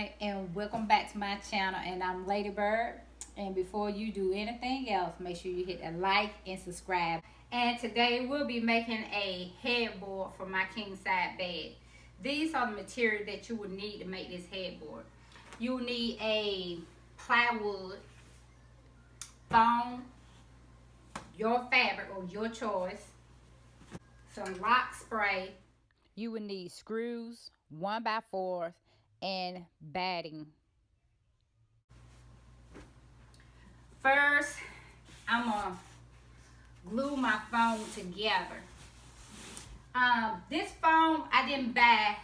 everybody, and welcome back to my channel. And I'm Lady Bird. And before you do anything else, make sure you hit that like and subscribe. And today we'll be making a headboard for my king side bed. These are the material that you will need to make this headboard. You will need a plywood, foam, your fabric or your choice, some lock spray. You will need screws, 1x4s, and batting. First, I'm gonna glue my foam together. This foam I didn't buy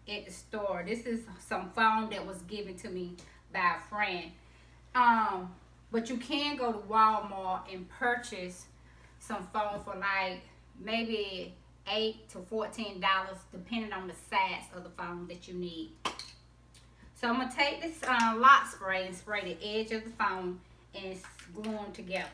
at the store. This is some foam that was given to me by a friend. But you can go to Walmart and purchase some foam for like maybe $8 to $14, depending on the size of the foam that you need. So I'm gonna take this lock spray and spray the edge of the foam and glue them together.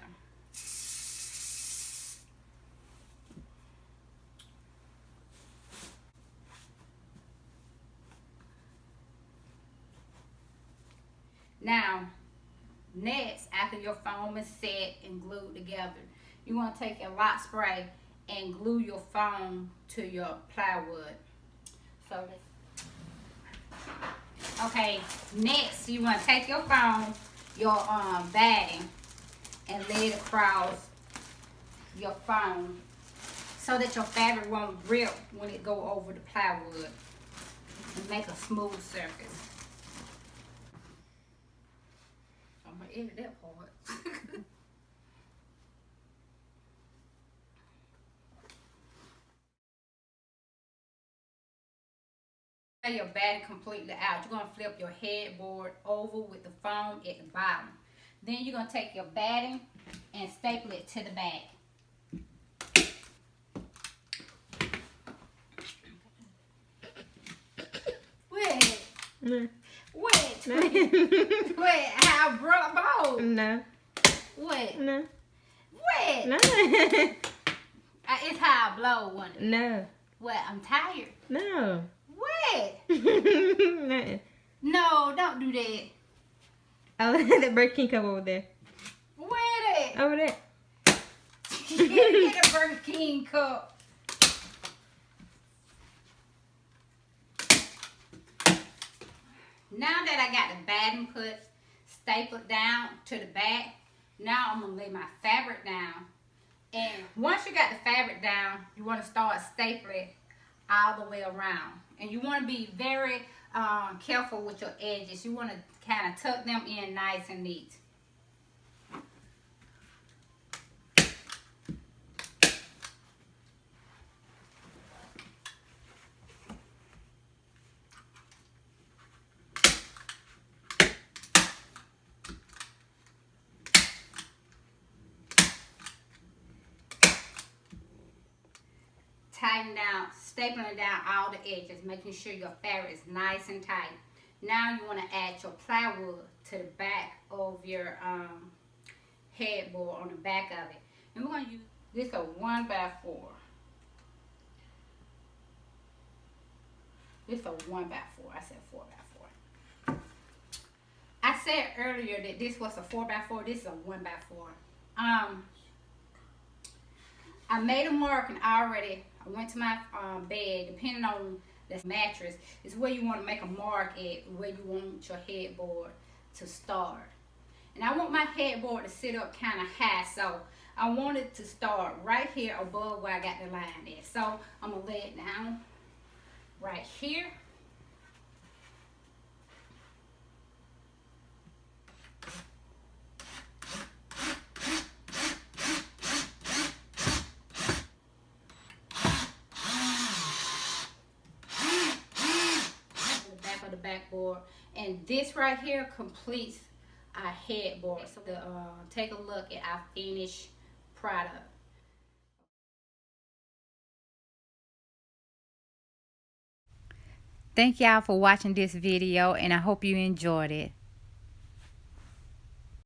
Now, next, after your foam is set and glued together, you want to take your lock spray and glue your foam to your plywood. So, okay, next you want to take your foam, your batting, and lay it across your foam so that your fabric won't rip when it go over the plywood and make a smooth surface. I'm gonna edit that part. Your batting completely out. You're gonna flip your headboard over with the foam at the bottom. Then you're gonna take your batting and staple it to the back. Wait. No. Wait. No. Wait. How blow? No. Wait. No. Wait. No. It's how I blow one. No. What? I'm tired. No. Wait. No. No, don't do that. Oh, that Burger King cup over there. Wait. Over there. Get a Burger King cup. Now that I got the batting put stapled down to the back, now I'm gonna lay my fabric down. And once you got the fabric down, you want to start stapling all the way around. And you want to be very careful with your edges. You want to kind of tuck them in nice and neat. Tighten down, stapling down all the edges, making sure your fabric is nice and tight. Now you want to add your plywood to the back of your headboard, on the back of it. And we're going to use this a 1x4. This a 1x4. I said 4x4. I said earlier that this was a 4x4. This is a 1x4. I made a marking already. I went to my bed, depending on the mattress, is where you want to make a mark at, where you want your headboard to start. And I want my headboard to sit up kind of high, so I want it to start right here above where I got the line at. So I'm going to lay it down right here. The backboard, and this right here completes our headboard. So take a look at our finished product. Thank y'all for watching this video, and I hope you enjoyed it.